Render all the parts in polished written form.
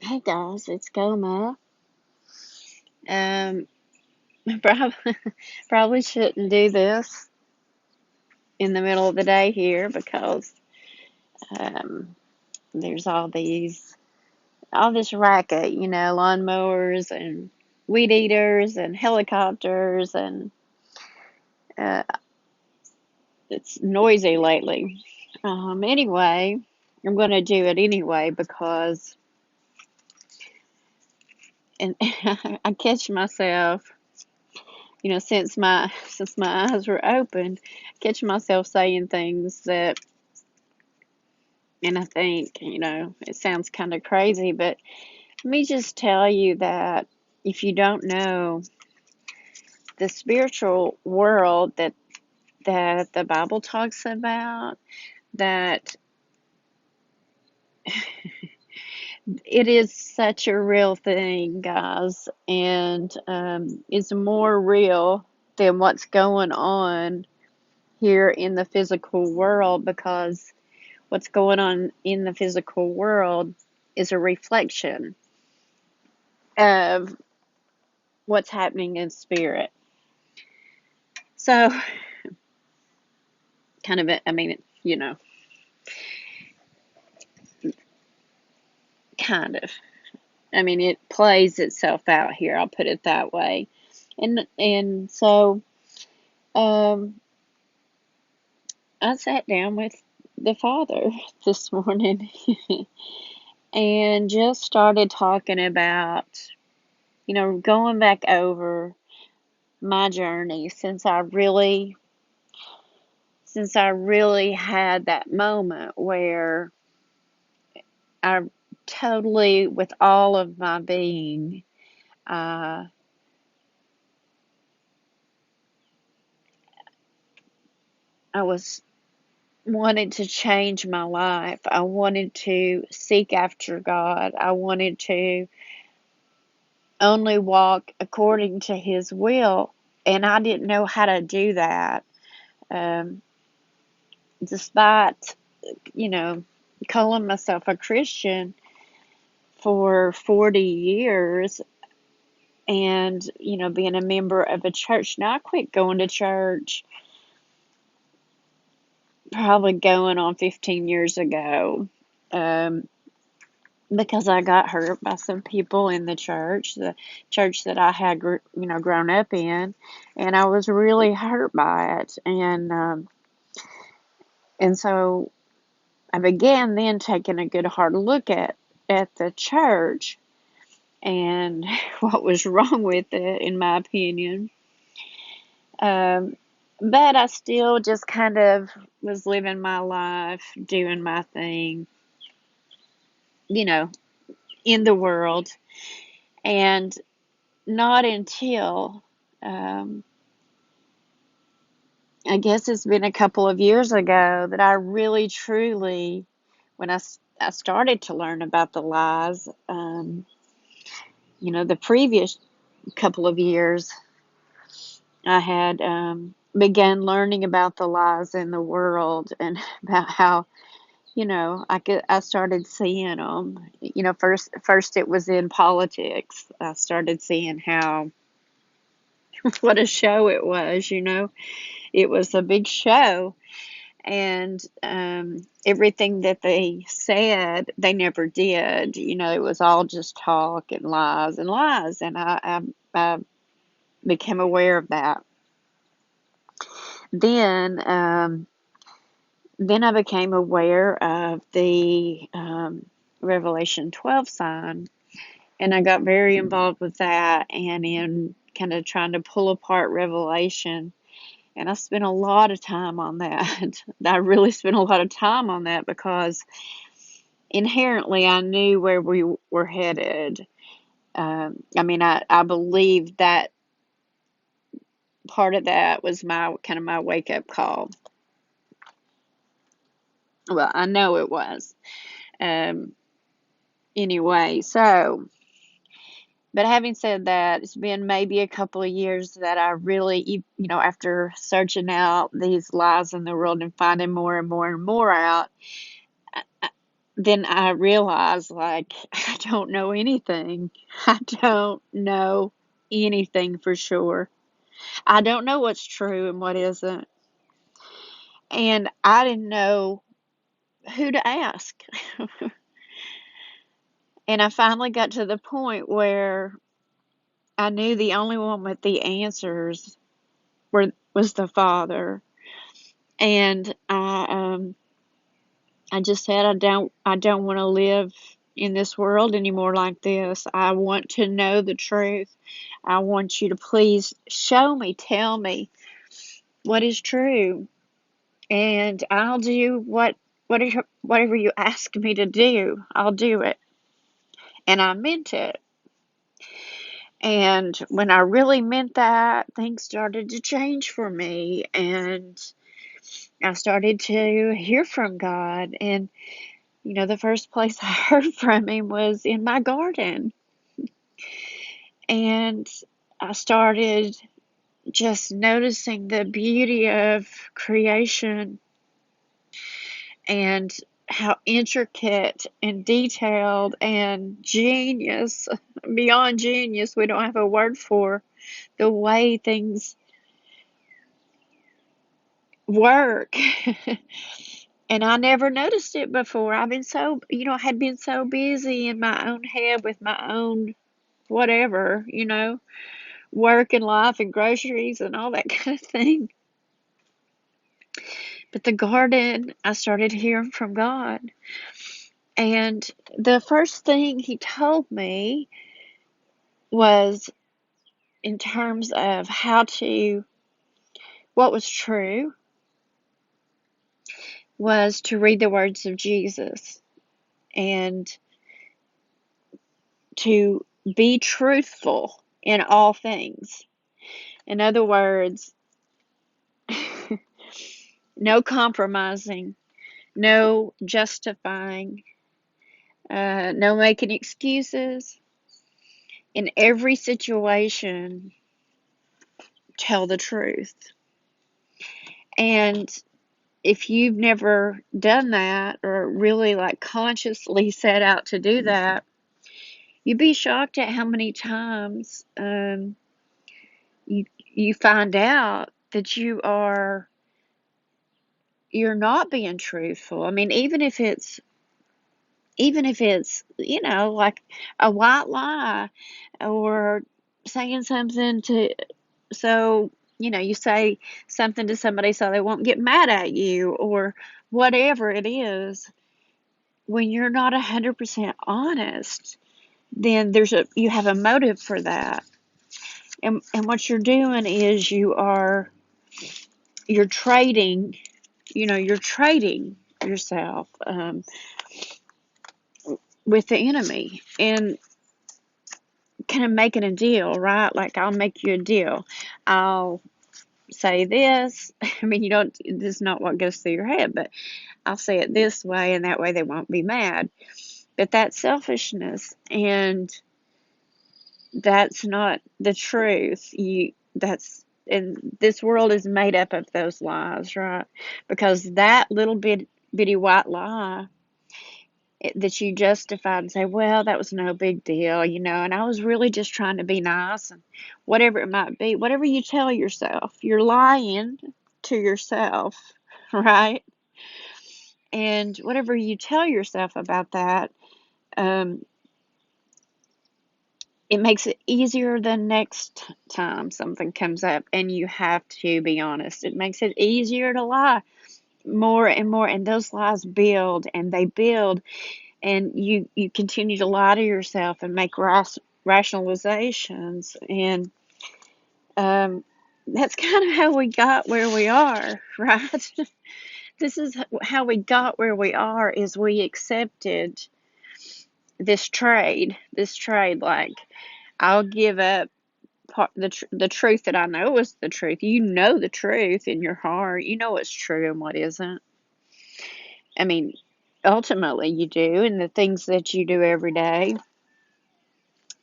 Hey guys, it's Goma. Um, probably, probably shouldn't do this in the middle of the day here because um, there's all this racket, lawnmowers and weed eaters and helicopters, and uh, it's noisy lately. Anyway, I'm going to do it anyway because, and I catch myself, since my eyes were open, catch myself saying things that, and I think, it sounds kind of crazy, but let me just tell you that if you don't know the spiritual world that the Bible talks about, that it is such a real thing, guys, and it's more real than what's going on here in the physical world, because what's going on in the physical world is a reflection of what's happening in spirit. So, kind of, I mean, kind of. I mean, it plays itself out here. I'll put it that way. And so, um, I sat down with the Father this morning and just started talking about, going back over my journey since I really had that moment where I totally, with all of my being, uh, I was wanted to change my life. I wanted to seek after God. I wanted to only walk according to His will, and I didn't know how to do that. Um, Despite, you know, calling myself a Christian for 40 years, and being a member of a church. Now I quit going to church probably going on 15 years ago, um, because I got hurt by some people in the church that I had grown up in, and I was really hurt by it, and so I began then taking a good hard look at the church and what was wrong with it, in my opinion. Um, but I still just kind of was living my life, doing my thing, you know, in the world. And not until, um, I guess it's been a couple of years ago, that I really truly, when I started to learn about the lies, the previous couple of years, I had began learning about the lies in the world, and about how, I started seeing them. First it was in politics. I started seeing how what a show it was. It was a big show, and everything that they said, they never did. It was all just talk and lies and lies, and I became aware of that. Then, then I became aware of the Revelation 12 sign, and I got very involved with that, and in kind of trying to pull apart Revelation. And I spent a lot of time on that. I really spent a lot of time on that because inherently I knew where we were headed. I believed that part of that was my wake up call. Well, I know it was. Um, anyway, so, but having said that, it's been maybe a couple of years that I really, after searching out these lies in the world and finding more and more and more out, then I realized, like, I don't know anything. I don't know anything for sure. I don't know what's true and what isn't. And I didn't know who to ask. And I finally got to the point where I knew the only one with the answers was the Father. And I just said, I don't want to live in this world anymore like this. I want to know the truth. I want you to please show me, tell me what is true, and I'll do whatever you ask me to do. I'll do it. And I meant it. And when I really meant that, things started to change for me, and I started to hear from God. And the first place I heard from him was in my garden. And I started just noticing the beauty of creation and how intricate and detailed and genius, beyond genius, we don't have a word for the way things work. And I never noticed it before. I had been so busy in my own head with my own whatever, work and life and groceries and all that kind of thing. But the garden, I started hearing from God. And the first thing he told me was, in terms of what was true, was to read the words of Jesus and to be truthful in all things. In other words, no compromising, no justifying, no making excuses. In every situation, tell the truth. And if you've never done that, or really like consciously set out to do that, you'd be shocked at how many times you find out that you're not being truthful. I mean, even if it's like a white lie, or saying something you say something to somebody so they won't get mad at you, or whatever it is. When you're not 100% honest, then you have a motive for that. And what you're doing is you're trading, you're trading yourself with the enemy, and kind of making a deal, right? Like, I'll make you a deal. I'll say this. I mean, this is not what goes through your head, but I'll say it this way, and that way they won't be mad. But that's selfishness, and that's not the truth. And this world is made up of those lies, right? Because that little bitty white lie that you justify and say, well, that was no big deal, and I was really just trying to be nice, and whatever it might be, whatever you tell yourself, you're lying to yourself, right? And whatever you tell yourself about that, it makes it easier the next time something comes up and you have to be honest. It makes it easier to lie more and more, and those lies build and they build, and you continue to lie to yourself and make rationalizations, and that's kind of how we got where we are, right? This is how we got where we are, is we accepted this trade, like, I'll give up the truth that I know is the truth. You know the truth in your heart. You know what's true and what isn't. I mean, ultimately you do, and the things that you do every day.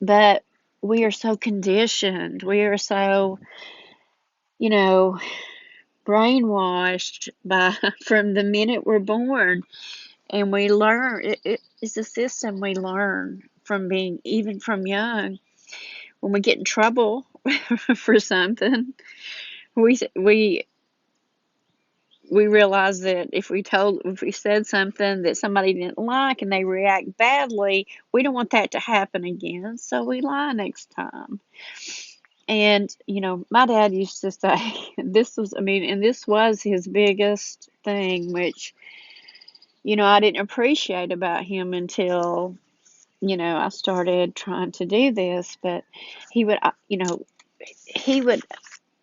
But we are so conditioned. We are so, brainwashed from the minute we're born. And we learn, it's a system we learn from being, even from young. When we get in trouble for something, we we realize that if we said something that somebody didn't like and they react badly, we don't want that to happen again, so we lie next time. And my dad used to say this was, and this was his biggest thing, which I didn't appreciate about him until I started trying to do this. But he would he would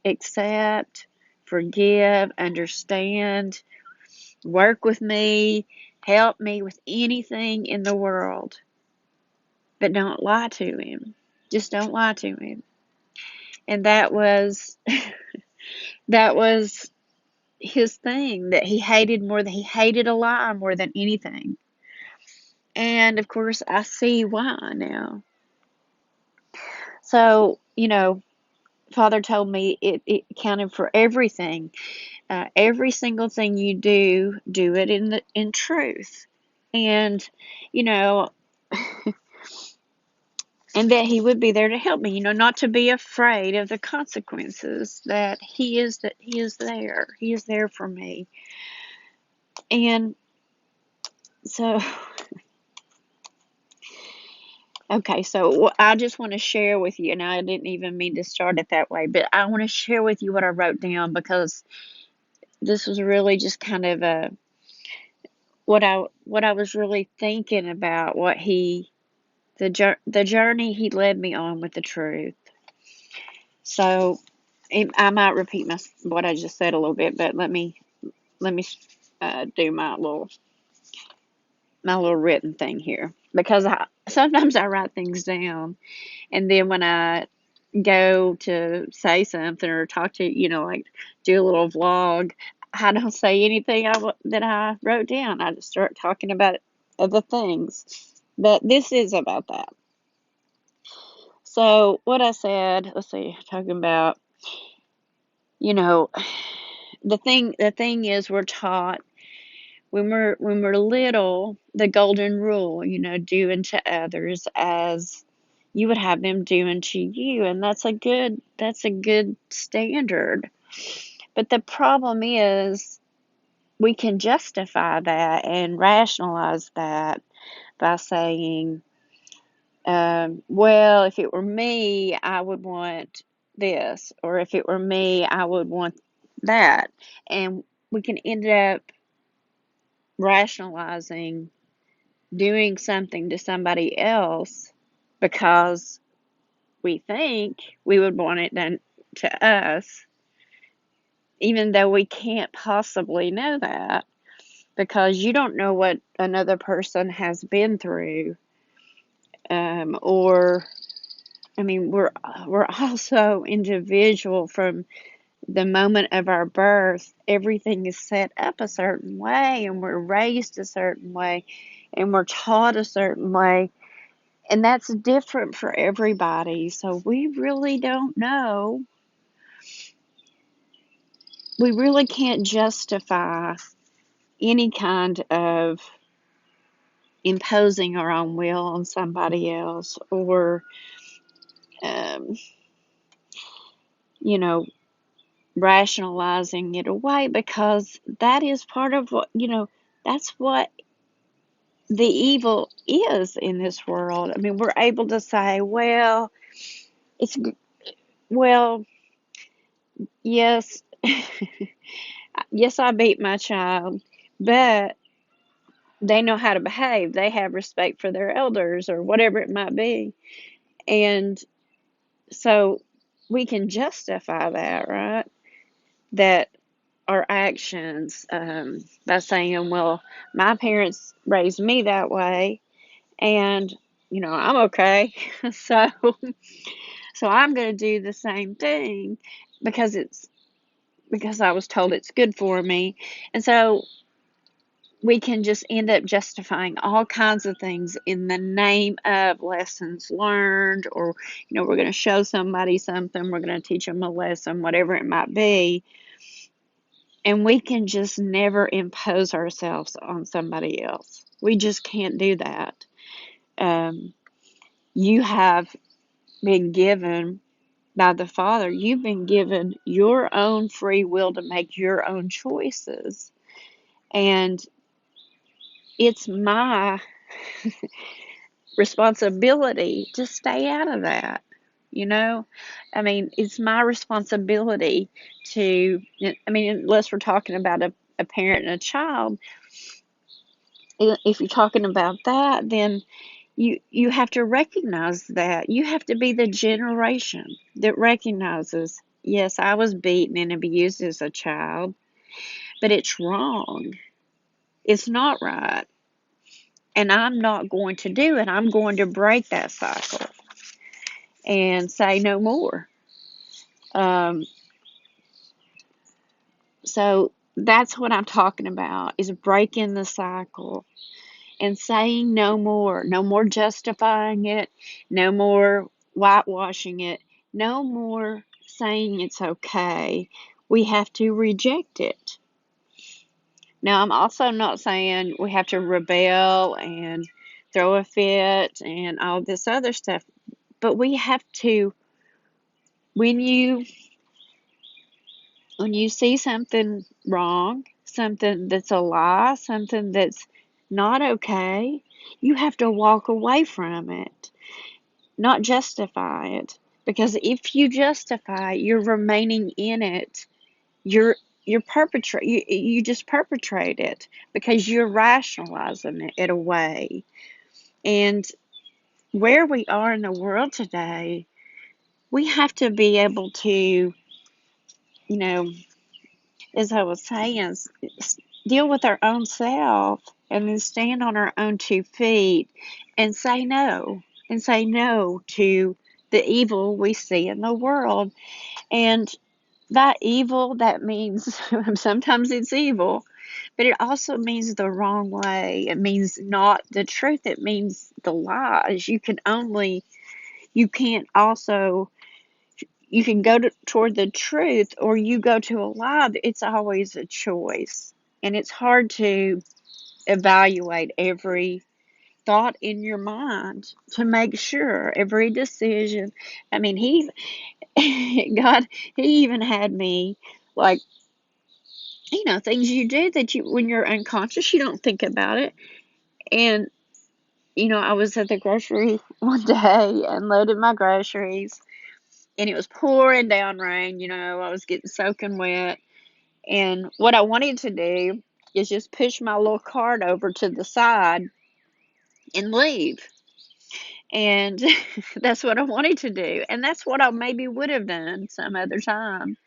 accept, forgive, understand, work with me, help me with anything in the world, but don't lie to him. Just don't lie to him. And that was his thing, that he hated more than he hated a lie more than anything. And of course, I see why now. So, Father told me it counted for everything. Every single thing you do it in truth. And, you know, and that he would be there to help me, not to be afraid of the consequences, that he is there. He is there for me. And so, okay, so I just want to share with you, and I didn't even mean to start it that way, but I want to share with you what I wrote down, because this was really just kind of what I was really thinking about, the journey he led me on with the truth. So I might repeat what I just said a little bit, but let me do my little written thing here, because sometimes I write things down, and then when I go to say something or talk to like do a little vlog, I don't say anything that I wrote down. I just start talking about other things. But this is about that. So what I said, let's see, talking about, you know, the thing is, we're taught when we're little, the golden rule, do unto others as you would have them do unto you, and that's a good standard. But the problem is, we can justify that and rationalize that by saying, well, if it were me, I would want this, or if it were me, I would want that. And we can end up rationalizing doing something to somebody else because we think we would want it done to us, even though we can't possibly know that, because you don't know what another person has been through. Or, we're also individual from the moment of our birth. Everything is set up a certain way, and we're raised a certain way, and we're taught a certain way. And that's different for everybody. So we really don't know. We really can't justify any kind of imposing our own will on somebody else, or, um, you know, rationalizing it away, because that is part of that's what the evil is in this world. We're able to say, well, it's, well, yes, yes, I beat my child, but they know how to behave. They have respect for their elders, or whatever it might be. And so we can justify that, right? That our actions, by saying, well, my parents raised me that way, and I'm okay. so so I'm going to do the same thing because I was told it's good for me. And so we can just end up justifying all kinds of things in the name of lessons learned, or we're going to show somebody something, we're going to teach them a lesson, whatever it might be. And we can just never impose ourselves on somebody else. We just can't do that. You have been given by the Father, you've been given your own free will to make your own choices. And it's my responsibility to stay out of that. You know, I mean, it's my responsibility to, I mean, unless we're talking about a parent and a child, if you're talking about that, then you have to recognize that. You have to be the generation that recognizes, yes, I was beaten and abused as a child, but it's wrong. It's not right. And I'm not going to do it. I'm going to break that cycle and say no more. Um, so that's what I'm talking about, is breaking the cycle and saying no more. No more justifying it. No more whitewashing it. No more saying it's okay. We have to reject it. Now, I'm also not saying we have to rebel and throw a fit and all this other stuff, but we have to, when you see something wrong, something that's a lie, something that's not okay, you have to walk away from it, not justify it. Because if you justify, you're remaining in it. You just perpetrate it because you're rationalizing it away. And where we are in the world today, we have to be able to, as I was saying, deal with our own self and then stand on our own 2 feet and say no. And say no to the evil we see in the world. And that evil, that means sometimes it's evil, but it also means the wrong way. It means not the truth. It means the lies. You can go toward the truth or you go to a lie. It's always a choice. And it's hard to evaluate every thought in your mind to make sure every decision. I mean, God, He even had me, like, things you do that when you're unconscious, you don't think about it. And, I was at the grocery one day and loaded my groceries, and it was pouring down rain. I was getting soaking wet. And what I wanted to do is just push my little cart over to the side and leave. And that's what I wanted to do. And that's what I maybe would have done some other time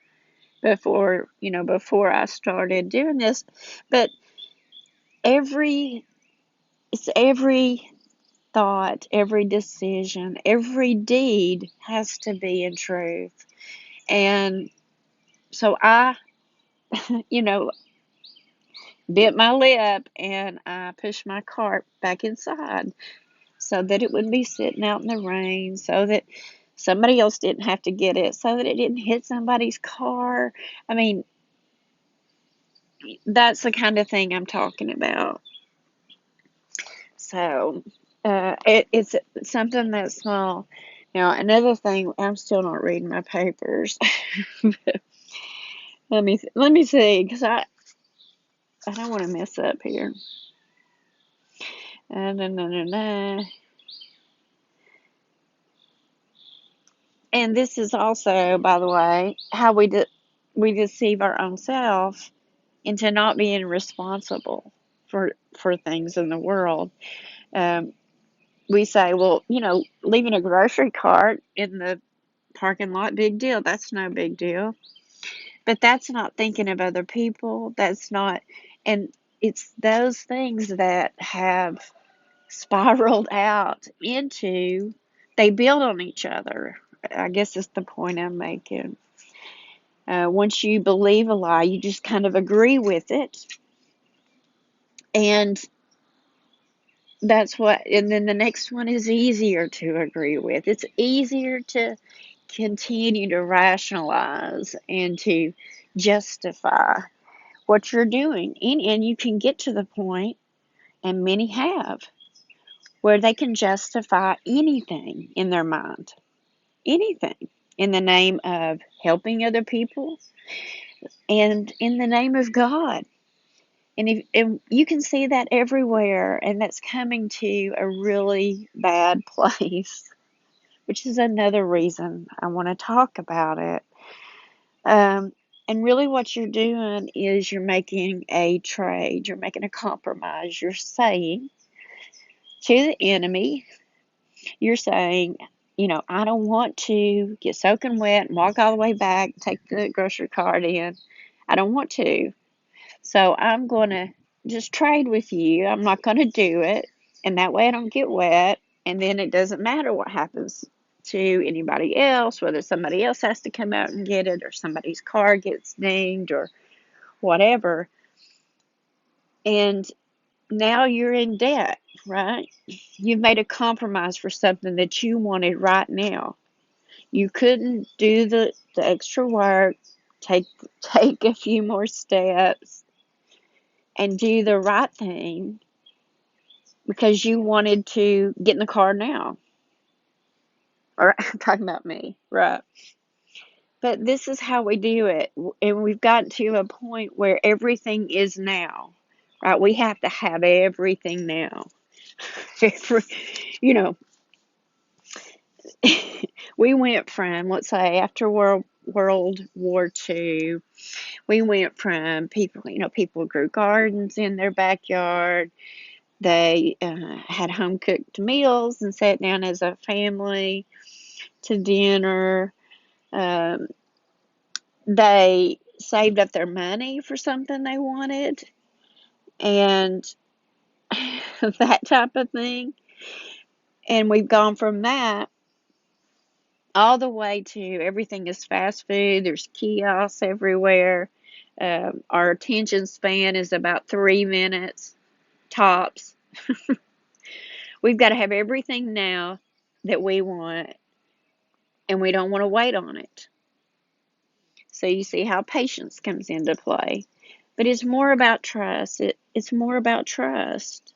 before I started doing this. But it's every thought, every decision, every deed has to be in truth. And so I, you know, bit my lip and I pushed my cart back inside so that it wouldn't be sitting out in the rain, so that somebody else didn't have to get it, so that it didn't hit somebody's car. I mean, that's the kind of thing I'm talking about. So it's something that's small. Now, another thing, I'm still not reading my papers. Let me see, because I don't want to mess up here. And this is also, by the way, how we deceive our own self into not being responsible for things in the world. We say, well, leaving a grocery cart in the parking lot, big deal. That's no big deal. But that's not thinking of other people. That's not, and it's those things that have spiraled out into, they build on each other. I guess that's the point I'm making. Once you believe a lie, you just kind of agree with it. And and then the next one is easier to agree with. It's easier to continue to rationalize and to justify what you're doing. And you can get to the point, and many have, where they can justify anything in their mind, anything, in the name of helping other people and in the name of God. And you can see that everywhere, and that's coming to a really bad place, which is another reason I want to talk about it. Um, and really, what you're doing is you're making a trade, you're making a compromise. You're saying to the enemy, you're saying, I don't want to get soaking wet and walk all the way back, take the grocery cart in. I don't want to. So I'm going to just trade with you. I'm not going to do it. And that way I don't get wet. And then it doesn't matter what happens to anybody else, whether somebody else has to come out and get it or somebody's car gets dinged or whatever. And now you're in debt, right? You've made a compromise for something that you wanted right now. You couldn't do the extra work, take a few more steps, and do the right thing because you wanted to get in the car now. Or I'm talking about me, right? But this is how we do it. And we've gotten to a point where everything is now, right? We have to have everything now. you know, we went from, let's say, after World War II, we went from people grew gardens in their backyard. They had home cooked meals and sat down as a family to dinner. Um, they saved up their money for something they wanted and that type of thing. And we've gone from that all the way to everything is fast food. There's kiosks everywhere. Our attention span is about 3 minutes tops. We've got to have everything now that we want, and we don't want to wait on it. So you see how patience comes into play. But it's more about trust. It's more about trust.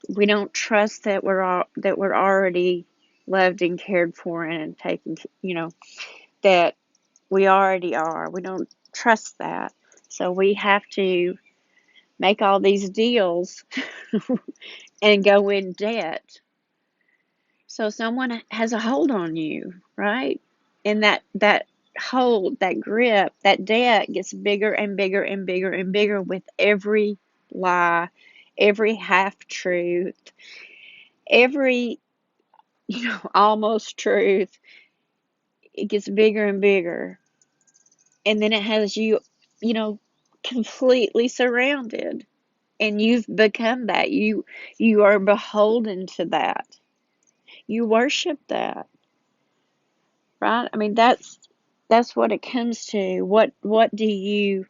We don't trust that we're already loved and cared for and taken, that we already are. We don't trust that. So we have to make all these deals and go in debt. So someone has a hold on you, right? And that hold, that grip, that debt gets bigger and bigger and bigger and bigger with every lie, every half truth, every almost truth. It gets bigger and bigger. And then it has you, completely surrounded. And you've become that. You are beholden to that. You worship that. Right? I mean, that's what it comes to. What do you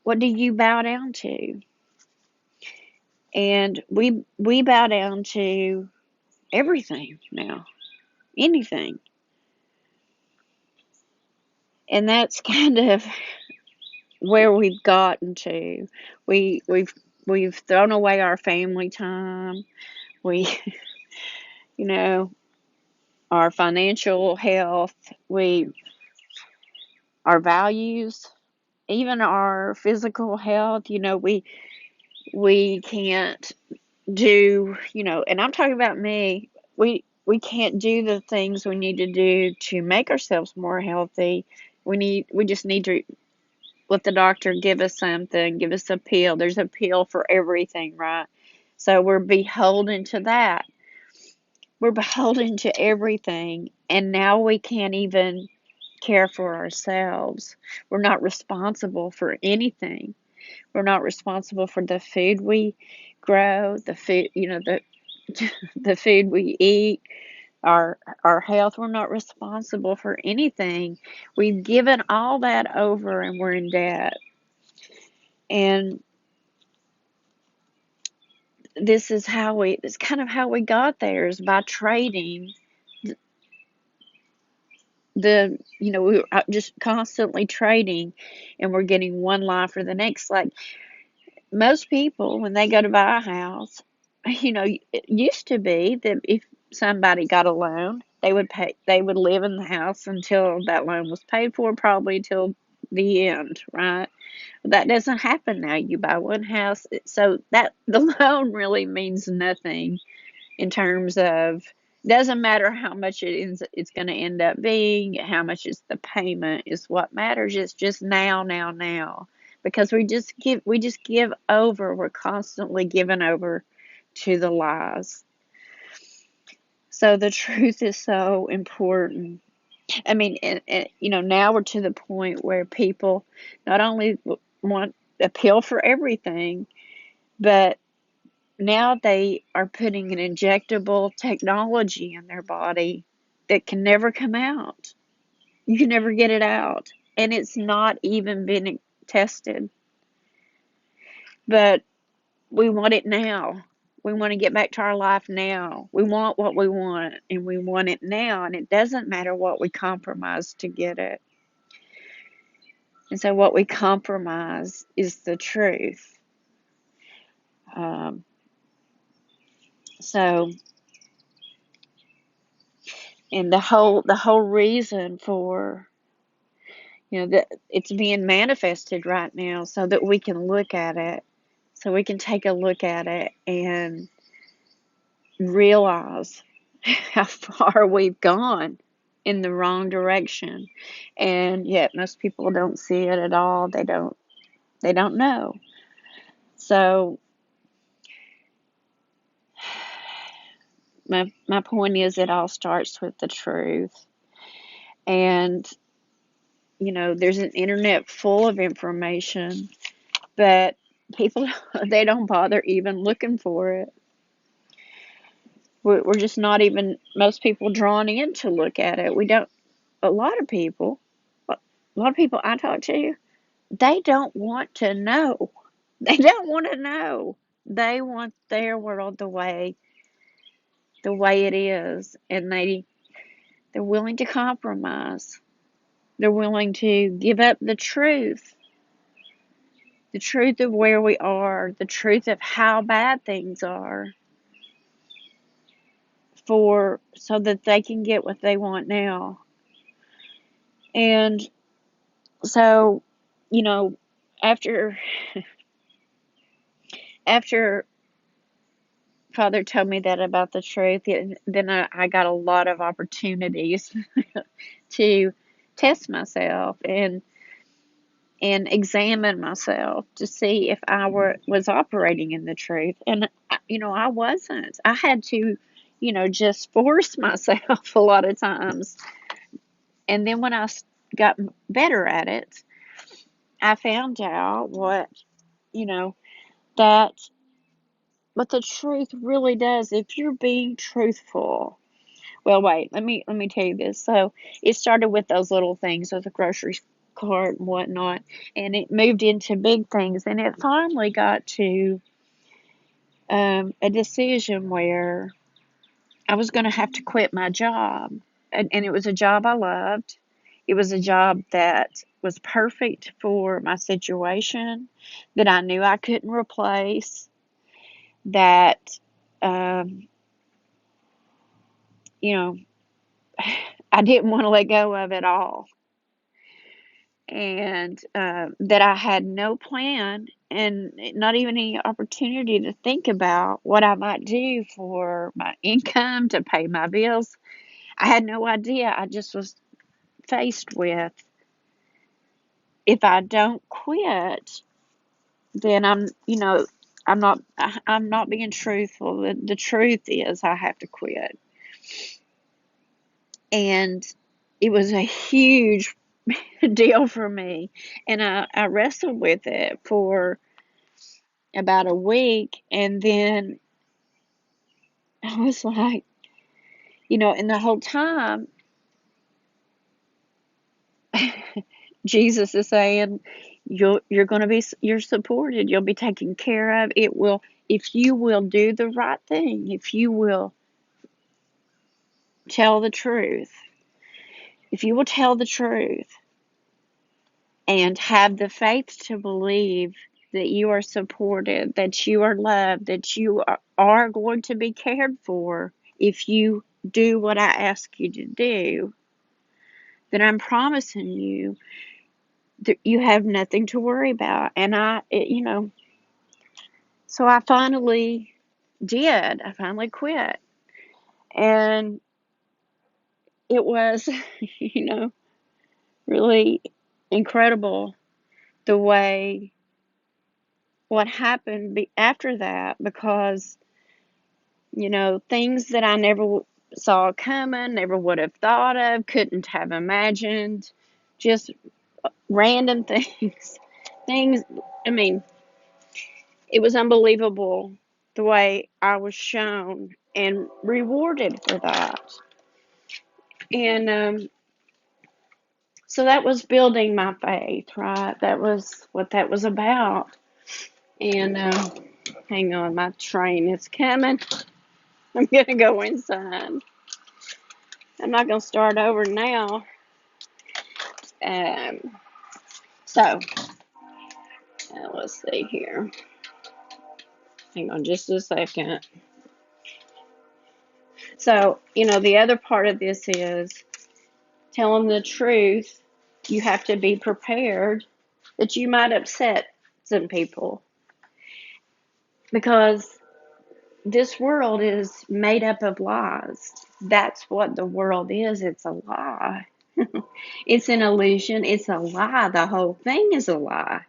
bow down to? And we bow down to everything now, anything. And that's kind of where we've gotten to. We've thrown away our family time. We, you know, our financial health, our values, even our physical health. We can't do, and I'm talking about me. We can't do the things we need to do to make ourselves more healthy. We just need to let the doctor give us something, give us a pill. There's a pill for everything, right? So we're beholden to that. We're beholden to everything, and now we can't even care for ourselves. We're not responsible for anything. We're not responsible for the food we grow, the food, the food we eat, our health. We're not responsible for anything. We've given all that over and we're in debt. And it's kind of how we got there, is by trading we're just constantly trading, and we're getting one lie for the next. Like most people, when they go to buy a house, it used to be that if somebody got a loan, they would live in the house until that loan was paid for, probably till the end, right? That doesn't happen now. You buy one house, so that the loan really means nothing in terms of, doesn't matter how much it's going to end up being, how much is the payment is what matters. It's just now, now, now, because we just give over. We're constantly giving over to the lies. So the truth is so important. I mean, and now we're to the point where people not only want a pill for everything, but now they are putting an injectable technology in their body that can never come out. You can never get it out. And it's not even been tested. But we want it now. We want to get back to our life now. We want what we want, and we want it now. And it doesn't matter what we compromise to get it. And so what we compromise is the truth. Um, so, and the whole reason for that it's being manifested right now, so that we can look at it, so we can take a look at it and realize how far we've gone in the wrong direction. And yet most people don't see it at all. They don't know. So my point is, it all starts with the truth. And there's an internet full of information, but people, they don't bother even looking for it. We're just not even, most people, drawn in to look at it. We don't, a lot of people I talk to, they don't want to know. They don't want to know. They want their world the way it is, and they're willing to compromise. They're willing to give up the truth of where we are, the truth of how bad things are, so that they can get what they want now. And so, after after Father told me that about the truth, then I got a lot of opportunities to test myself and examine myself to see if I was operating in the truth. And I wasn't. I had to, just force myself a lot of times. And then when I got better at it, I found out that what the truth really does, if you're being truthful. Well, wait, let me tell you this. So it started with those little things with the grocery cart and whatnot, and it moved into big things, and it finally got to a decision where I was going to have to quit my job, and it was a job I loved. It was a job that was perfect for my situation, that I knew I couldn't replace, that um, you know I didn't want to let go of it all, and that I had no plan and not even any opportunity to think about what I might do for my income to pay my bills. I had no idea. I just was faced with, if I don't quit, then I'm not being truthful. The truth is, I have to quit. And it was a huge deal for me. And I wrestled with it for about a week. And then I was like, and the whole time, Jesus is saying, you're supported. You'll be taken care of. It will, if you will do the right thing, if you will tell the truth. if you will tell the truth and have the faith to believe that you are supported, that you are loved, that you are going to be cared for if you do what I ask you to do, then I'm promising you that you have nothing to worry about. And so I finally did. I finally quit. And it was, really incredible the way what happened after that, because things that I never saw coming, never would have thought of, couldn't have imagined, just random things. Things, I mean, it was unbelievable the way I was shown and rewarded for that. And so that was building my faith, right? That was what that was about. And hang on, my train is coming. I'm going to go inside. I'm not going to start over now. Um, so, let's see here. Hang on just a second. So, the other part of this is telling the truth. You have to be prepared that you might upset some people, because this world is made up of lies. That's what the world is. It's a lie. It's an illusion. It's a lie. The whole thing is a lie.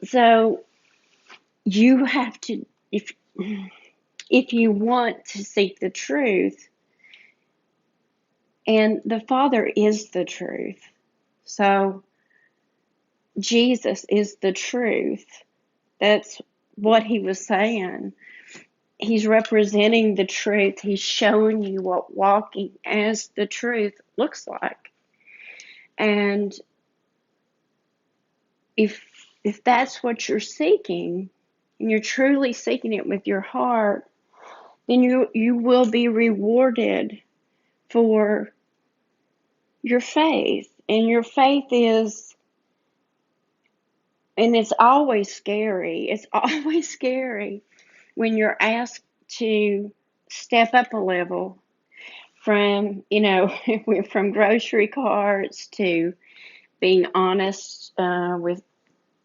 So you have to, if you want to seek the truth, and the Father is the truth. So Jesus is the truth. That's what he was saying. He's representing the truth. He's showing you what walking as the truth looks like. And if that's what you're seeking, and you're truly seeking it with your heart, then you will be rewarded for your faith. And your faith is, and it's always scary. It's always scary when you're asked to step up a level from, from grocery carts to being honest with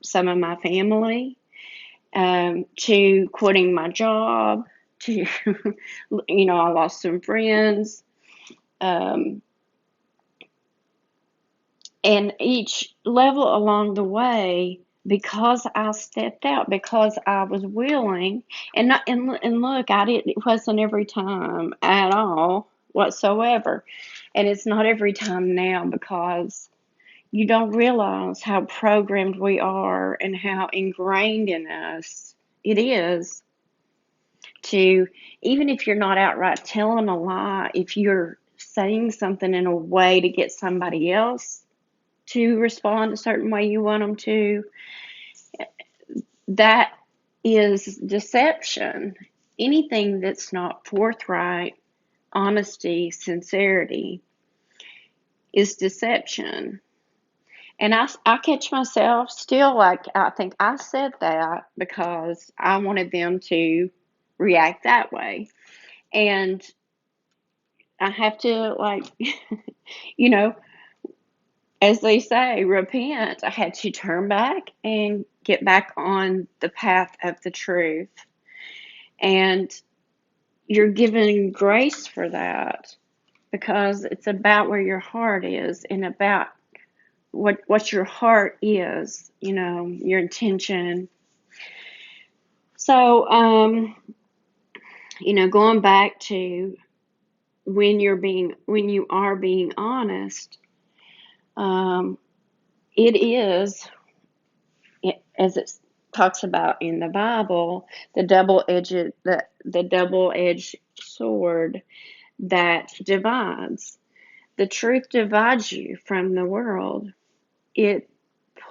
some of my family, to quitting my job, to, I lost some friends. And each level along the way, because I stepped out, because I was willing, and look, it wasn't every time at all whatsoever, and it's not every time now, because you don't realize how programmed we are and how ingrained in us it is to, even if you're not outright telling a lie, if you're saying something in a way to get somebody else to respond a certain way you want them to, that is deception. Anything that's not forthright, honesty, sincerity is deception. And I catch myself still, like, I think I said that because I wanted them to react that way. And I have to, like, you know, as they say, repent. I had to turn back and get back on the path of the truth. And you're given grace for that, because it's about where your heart is and about what your heart is, your intention. So, going back to when you are being honest, it is, as it talks about in the Bible, the double-edged sword that divides. The truth divides you from the world. It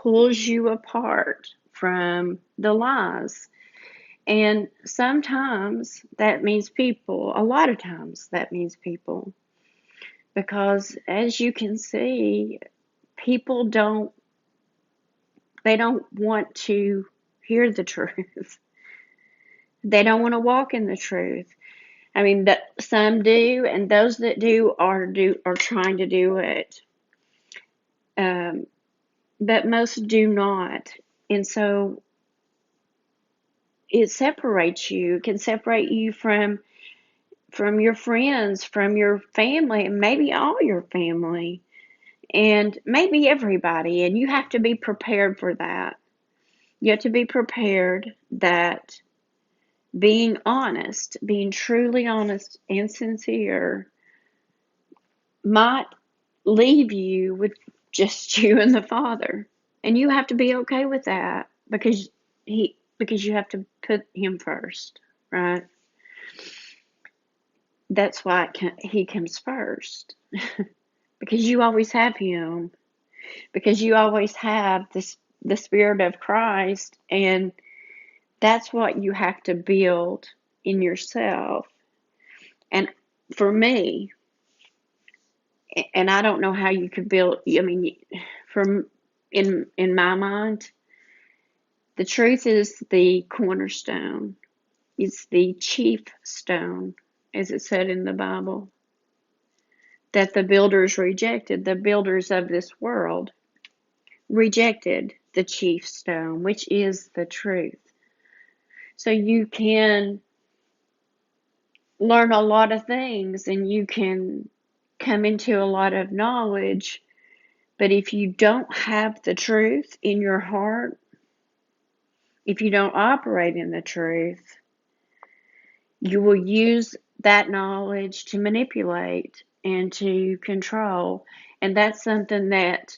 pulls you apart from the lies. And sometimes that means people, a lot of times that means people. Because as you can see, people they don't want to hear the truth. They don't want to walk in the truth. I mean, some do, and those that are trying to do it. Um, but most do not. And so it separates you. It can separate you from your friends, from your family, and maybe all your family, and maybe everybody. And you have to be prepared for that. You have to be prepared that being honest, being truly honest and sincere, might leave you with just you and the Father. And you have to be okay with that because you have to put him first, right? That's why he comes first. Because you always have him. Because you always have the Spirit of Christ, and that's what you have to build in yourself. And for me, and I don't know how you could build, I mean, from in my mind, the truth is the cornerstone. It's the chief stone, as it said in the Bible, that the builders rejected. The builders of this world rejected the chief stone, which is the truth. So you can learn a lot of things and you can come into a lot of knowledge, but if you don't have the truth in your heart, if you don't operate in the truth, you will use that knowledge to manipulate and to control. And that's something that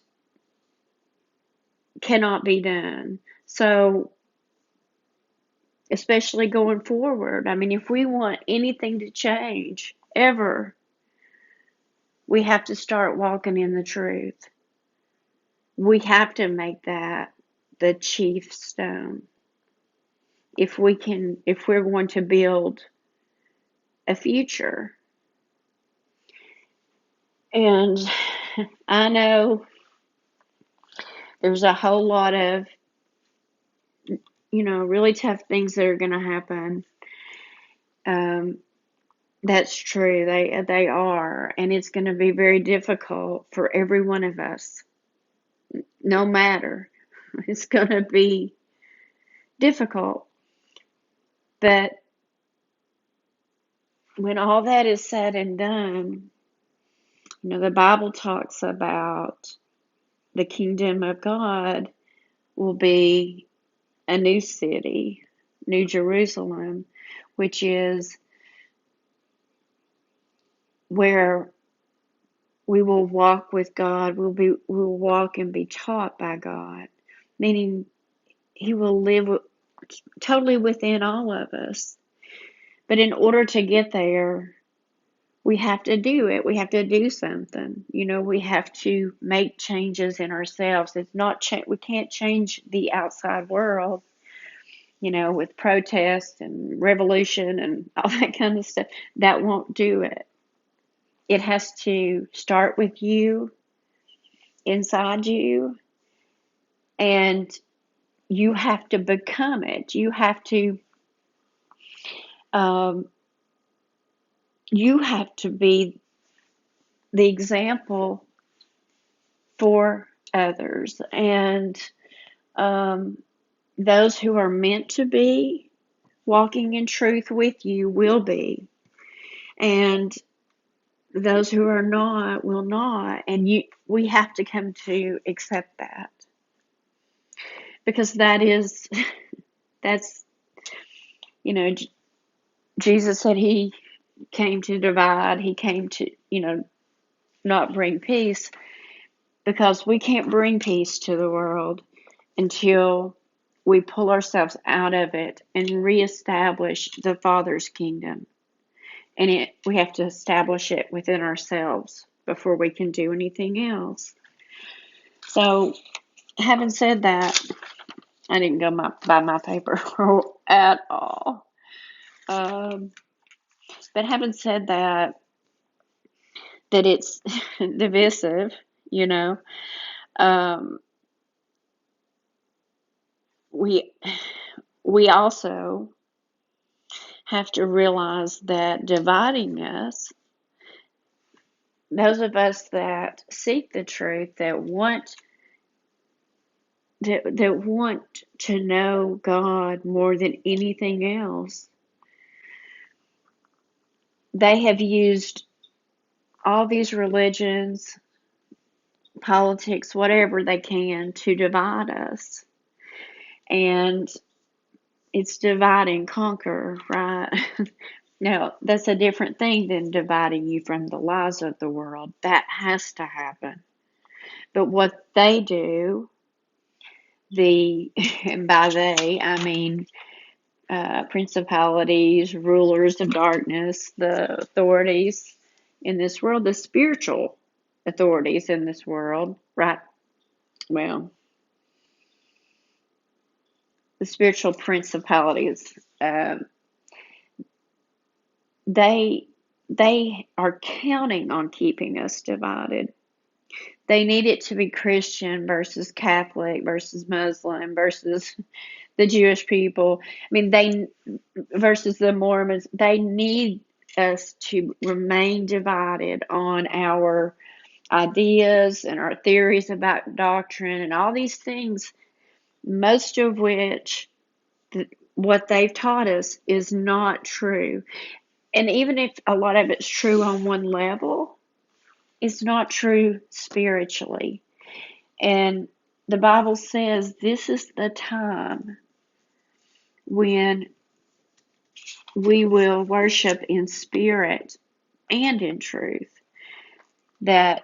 cannot be done. So, especially going forward, I mean, if we want anything to change ever, we have to start walking in the truth. We have to make that the chief stone. If we're going to build a future. And I know there's a whole lot of, really tough things that are going to happen. That's true. They are. And it's going to be very difficult for every one of us. No matter. It's going to be difficult. But when all that is said and done, the Bible talks about the kingdom of God will be a new city, New Jerusalem, which is where we will walk with God. We'll walk and be taught by God, meaning he will live totally within all of us. But in order to get there, we have to do it. We have to do something. We have to make changes in ourselves. It's not we can't change the outside world, with protests and revolution and all that kind of stuff. That won't do it. It has to start with you, inside you, and you have to become it. You have to be the example for others, and those who are meant to be walking in truth with you will be, and those who are not will not. And we have to come to accept that, because that's Jesus said he came to divide. He came to not bring peace, because we can't bring peace to the world until we pull ourselves out of it and reestablish the Father's kingdom. And we have to establish it within ourselves before we can do anything else. So, having said that, I didn't go buy my paper at all. But having said that, that it's divisive, you know. Um, we we also have to realize that dividing us, those of us that seek the truth, that want to know God more than anything else, they have used all these religions, politics, whatever they can to divide us. And it's divide and conquer, right? Now, that's a different thing than dividing you from the lies of the world. That has to happen. But what they do, and by they, I mean principalities, rulers of darkness, the authorities in this world, the spiritual authorities in this world, right? Well, the spiritual principalities, they they are counting on keeping us divided. They need it to be Christian versus Catholic versus Muslim versus the Jewish people. I mean, they versus the Mormons. They need us to remain divided on our ideas and our theories about doctrine and all these things, most of which what they've taught us is not true. And even if a lot of it's true on one level, it's not true spiritually. And the Bible says this is the time when we will worship in spirit and in truth, that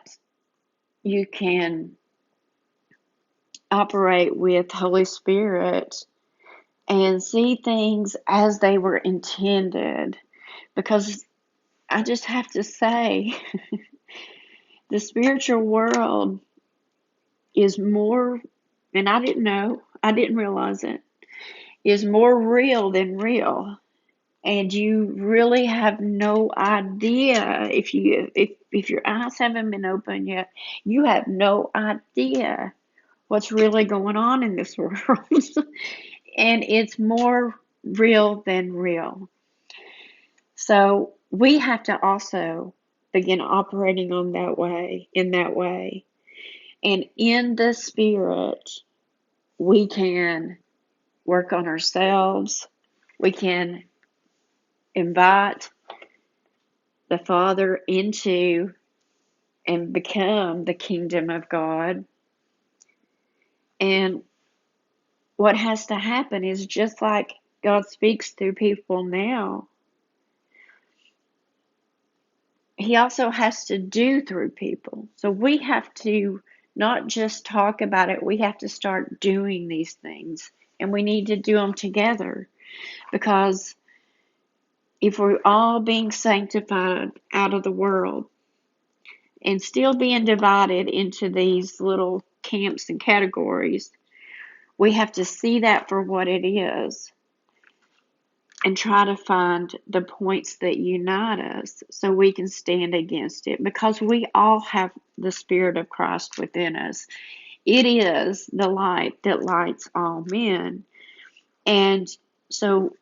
you can operate with Holy Spirit and see things as they were intended. Because I just have to say, the spiritual world is more, and I didn't realize it, is more real than real. And you really have no idea if your eyes haven't been opened yet, you have no idea what's really going on in this world. And it's more real than real. So we have to also begin operating in that way. And in the spirit, we can work on ourselves. We can invite the Father into and become the kingdom of God. And what has to happen is just like God speaks through people now, He also has to do through people. So we have to not just talk about it, we have to start doing these things. And we need to do them together. Because if we're all being sanctified out of the world and still being divided into these little camps and categories, we have to see that for what it is and try to find the points that unite us so we can stand against it, because we all have the Spirit of Christ within us. It is the light that lights all men. And so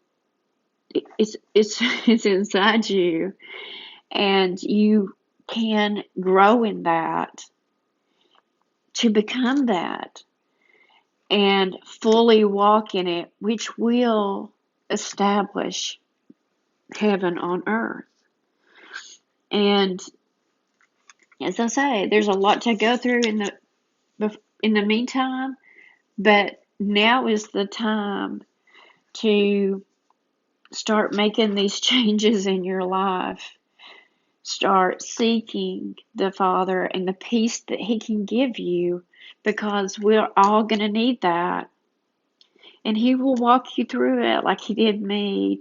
it's inside you, and you can grow in that to become that and fully walk in it, which will establish heaven on earth. And as I say, there's a lot to go through in the meantime, but now is the time to start making these changes in your life. Start seeking the Father and the peace that He can give you, because we're all going to need that. And He will walk you through it like He did me.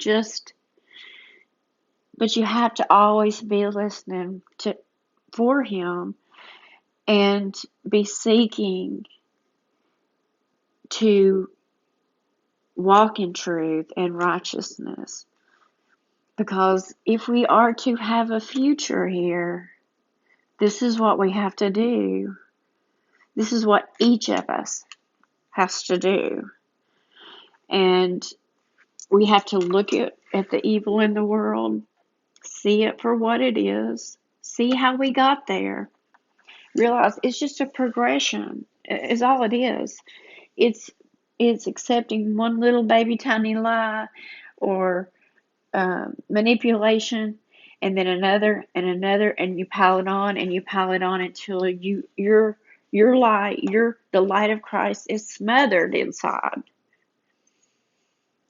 But you have to always be listening for Him and be seeking to walk in truth and righteousness. Because if we are to have a future here, This is what we have to do. This is what each of us has to do. And we have to look at the evil in the world, see it for what it is, see how we got there, realize it's just a progression, is all it is. It's accepting one little baby tiny lie or manipulation, and then another and another, and you pile it on and you pile it on until your light, the light of Christ is smothered inside.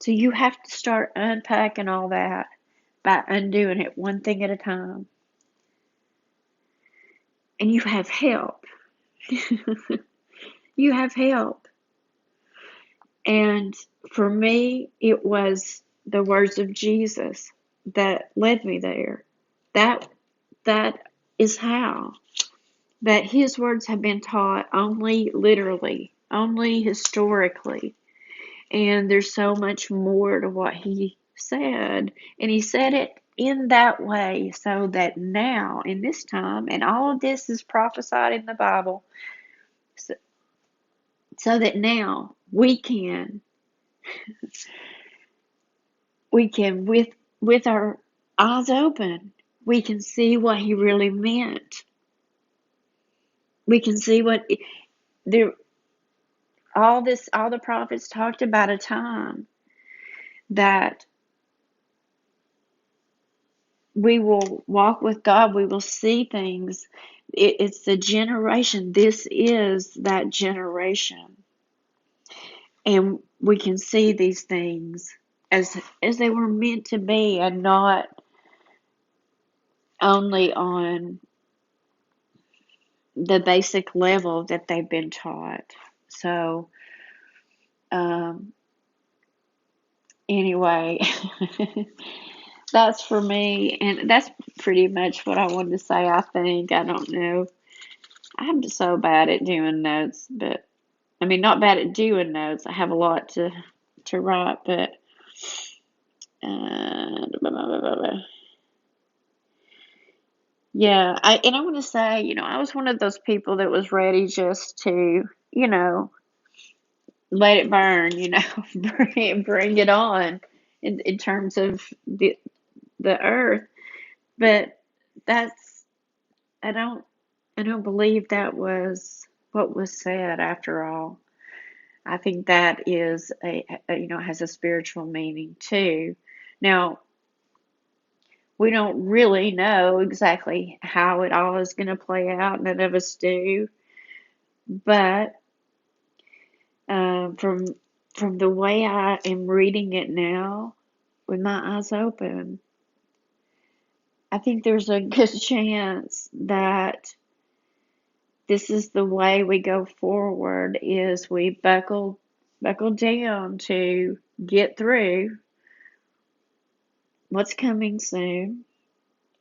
So you have to start unpacking all that by undoing it one thing at a time. And you have help. You have help. And for me, it was the words of Jesus that led me there. That is how. That his words have been taught only literally, only historically. And there's so much more to what he said. And he said it in that way so that now, in this time, and all of this is prophesied in the Bible, so that now we can with our eyes open, we can see what he really meant. We can see what there all the prophets talked about a time that we will walk with God, we will see things. It's the generation. This is that generation. And we can see these things as they were meant to be, and not only on the basic level that they've been taught. So, anyway, that's for me, and that's pretty much what I wanted to say. I think, I don't know. I'm just so bad at doing notes, but I mean, not bad at doing notes. I have a lot to write, but yeah. I want to say, I was one of those people that was ready just to, let it burn, bring it on in terms of the earth. But that's I don't believe that was what was said after all. I think that is has a spiritual meaning too. Now, we don't really know exactly how it all is going to play out. None of us do. But from the way I am reading it now, with my eyes open, I think there's a good chance that this is the way we go forward, is we buckle down to get through what's coming soon,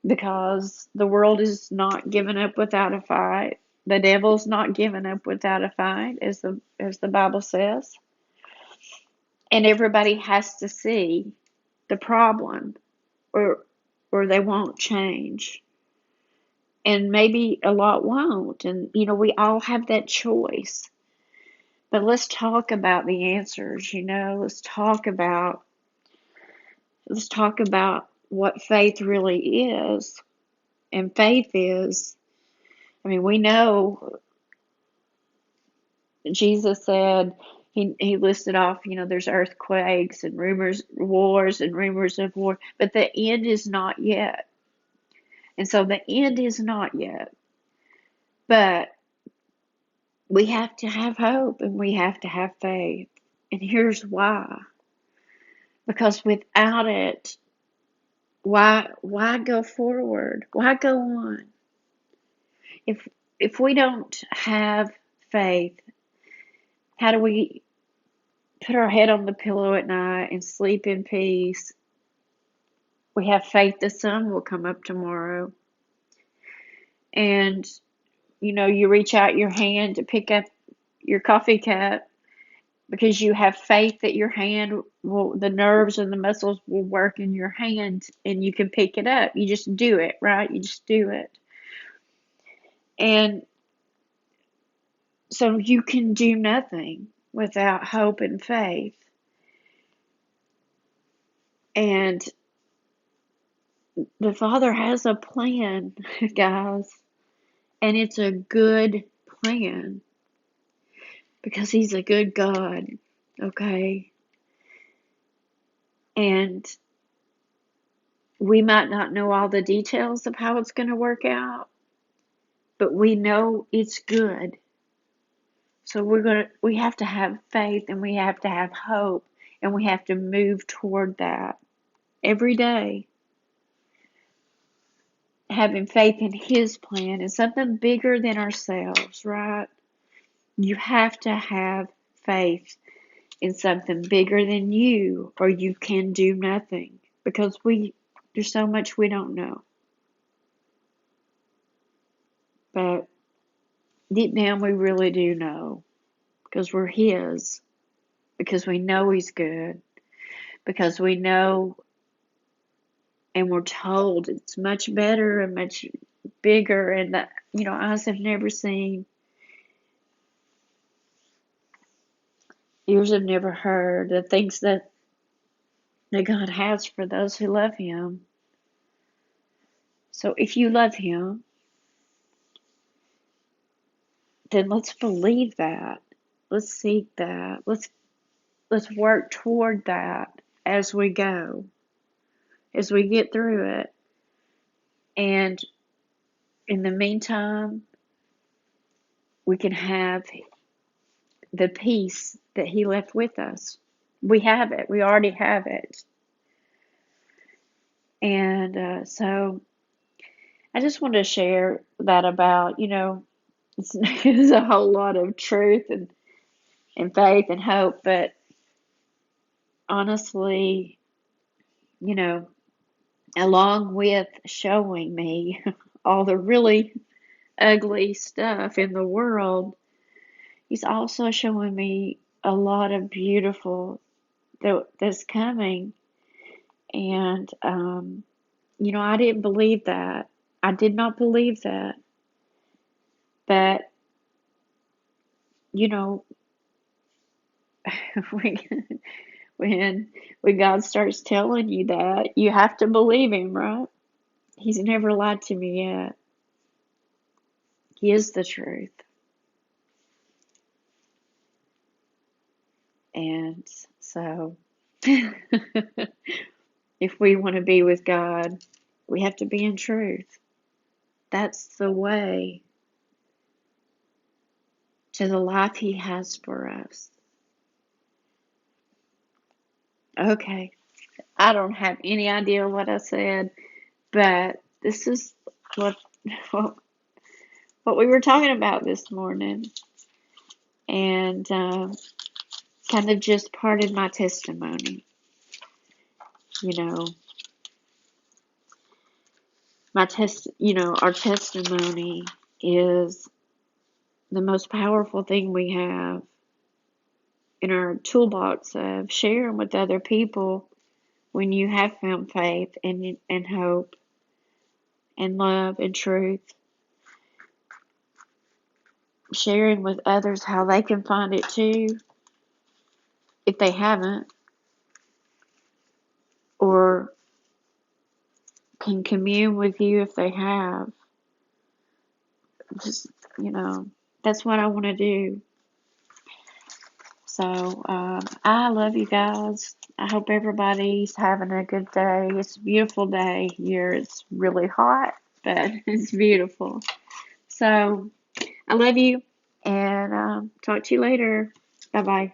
because the world is not giving up without a fight. The devil's not giving up without a fight, as the Bible says. And everybody has to see the problem, or they won't change. And maybe a lot won't. And, we all have that choice. But let's talk about the answers, Let's talk about what faith really is. And faith is, we know Jesus said, he listed off, there's earthquakes and wars and rumors of war, but the end is not yet. And so the end is not yet. But we have to have hope, and we have to have faith. And here's why. Because without it, why go forward? Why go on? If we don't have faith, how do we put our head on the pillow at night and sleep in peace? We have faith the sun will come up tomorrow. And, you reach out your hand to pick up your coffee cup because you have faith that your hand the nerves and the muscles will work in your hand and you can pick it up. You just do it, right? You just do it. And so you can do nothing without hope and faith. And the Father has a plan, guys, and it's a good plan because He's a good God, okay? And we might not know all the details of how it's going to work out, but we know it's good. So we have to have faith, and we have to have hope, and we have to move toward that every day. Having faith in His plan is something bigger than ourselves, right? You have to have faith in something bigger than you, or you can do nothing, because there's so much we don't know. But deep down we really do know, because we're His, because we know He's good, because we know and we're told it's much better and much bigger, and that, eyes have never seen, ears have never heard, the things that God has for those who love Him. So if you love Him, then let's believe that. Let's seek that. Let's work toward that as we go, as we get through it. And in the meantime, we can have the peace that He left with us. We have it. We already have it. And so I just wanted to share that about, it's a whole lot of truth and faith and hope, but honestly, along with showing me all the really ugly stuff in the world, He's also showing me a lot of beautiful that's coming. And, I didn't believe that. I did not believe that. But, when God starts telling you that, you have to believe Him, right? He's never lied to me yet. He is the truth. And so, if we want to be with God, we have to be in truth. That's the way to the life He has for us. Okay, I don't have any idea what I said, but this is what we were talking about this morning, and kind of just part of my testimony. Our testimony is the most powerful thing we have in our toolbox of sharing with other people when you have found faith and hope and love and truth. Sharing with others how they can find it too, if they haven't, or can commune with you if they have. Just, that's what I want to do. So, I love you guys. I hope everybody's having a good day. It's a beautiful day here. It's really hot, but it's beautiful. So, I love you, and talk to you later. Bye-bye.